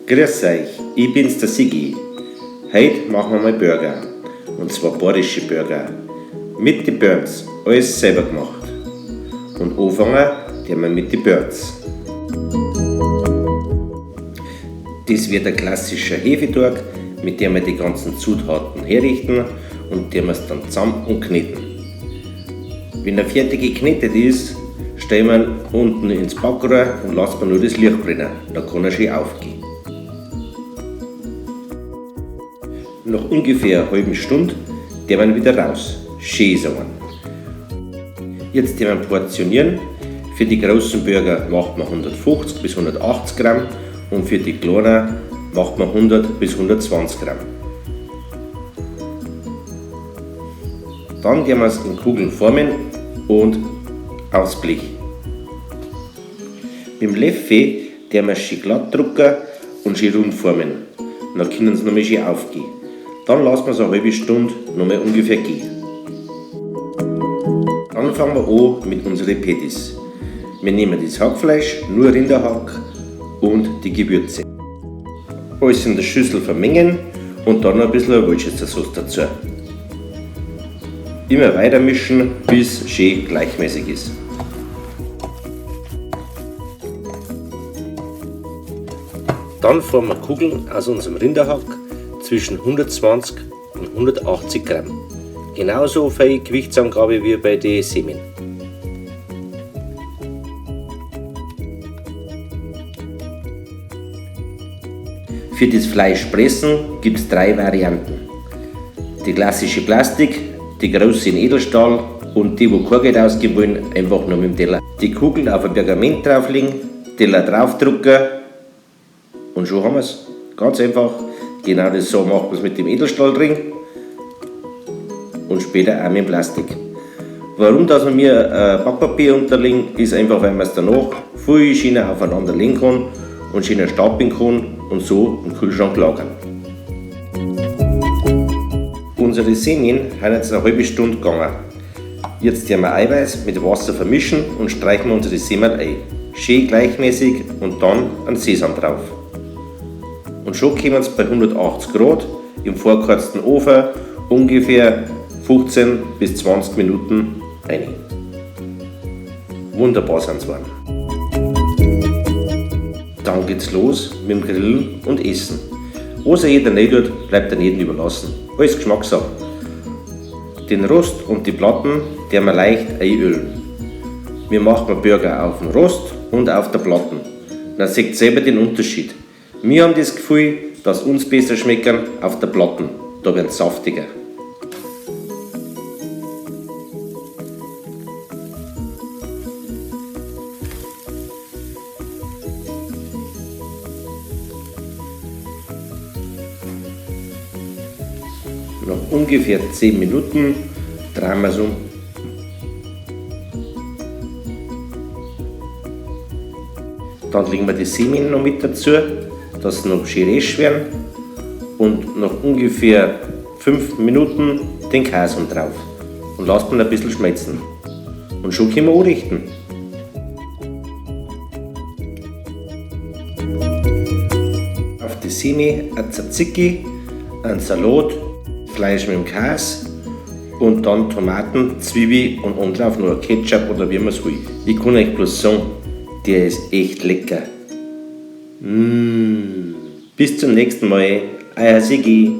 Grüß euch, ich bin's der Sigi. Heute machen wir mal Burger. Und zwar bayerische Burger. Mit den Birns, alles selber gemacht. Und anfangen tun wir mit den Birns. Das wird ein klassischer Hefeteig, mit dem wir die ganzen Zutaten herrichten und dem wir es dann zusammen und kneten. Wenn er fertig geknetet ist, stellen wir ihn unten ins Backrohr und lassen wir nur das Licht brennen. Dann kann er schön aufgehen. Nach ungefähr einer halben Stunde tun wir ihn wieder raus. Schön sauer. Jetzt tun wir portionieren. Für die großen Burger macht man 150 bis 180 Gramm und für die kleinen macht man 100 bis 120 Gramm. Dann tun wir es in Kugeln formen und aufs Blech. Mit dem Löffel tun wir es schön glatt drücken und schön rund formen. Dann können sie nochmal schön aufgehen. Dann lassen wir es eine halbe Stunde nochmal ungefähr gehen. Dann fangen wir an mit unseren Patties. Wir nehmen das Hackfleisch, nur Rinderhack und die Gewürze. Alles in der Schüssel vermengen und dann ein bisschen Worcestersauce dazu. Immer weiter mischen, bis es schön gleichmäßig ist. Dann formen wir Kugeln aus unserem Rinderhack zwischen 120 und 180 Gramm. Genauso viel Gewichtsangabe wie bei den Semmeln. Für das Fleischpressen gibt es 3 Varianten. Die klassische Plastik, die große in Edelstahl und die, wo kein Geld ausgeben wollen, einfach nur mit dem Teller. Die Kugeln auf ein Pergament drauflegen, Teller draufdrücken und schon haben wir es. Ganz einfach. Genau das so macht man es mit dem Edelstahlring und später auch mit dem Plastik. Warum dass wir mir Backpapier unterlegen, ist einfach, weil man es danach viel schöner aufeinander legen kann und schöner stapeln kann und so im Kühlschrank lagern. Unsere Semmeln haben jetzt eine halbe Stunde gegangen. Jetzt tun wir Eiweiß mit Wasser vermischen und streichen unsere Semmeln ein. Schön gleichmäßig und dann einen Sesam drauf. Und schon kommen sie bei 180 Grad im vorgeheizten Ofen ungefähr 15 bis 20 Minuten rein. Wunderbar sind sie warm. Dann geht's los mit dem Grillen und Essen. Was jeder nicht tut, bleibt an jeden überlassen. Alles Geschmackssache. Den Rost und die Platten tun wir leicht einölen. Wir machen Burger auf dem Rost und auf der Platten. Dann seht ihr selber den Unterschied. Wir haben das Gefühl, dass uns besser schmecken auf der Platten. Da werden sie saftiger. Nach ungefähr 10 Minuten drehen wir es um. Dann legen wir die Semmeln noch mit dazu, dass sie noch schön resch werden und nach ungefähr 5 Minuten den Käse drauf und lassen ihn ein bisschen schmelzen. Und schon können wir anrichten. Auf die Semmel ein Tzatziki, ein Salat, Fleisch mit dem Käse und dann Tomaten, Zwiebel und obendrauf noch ein Ketchup oder wie man es will. Ich kann euch bloß sagen, der ist echt lecker. Bis zum nächsten Mal, euer Sigi.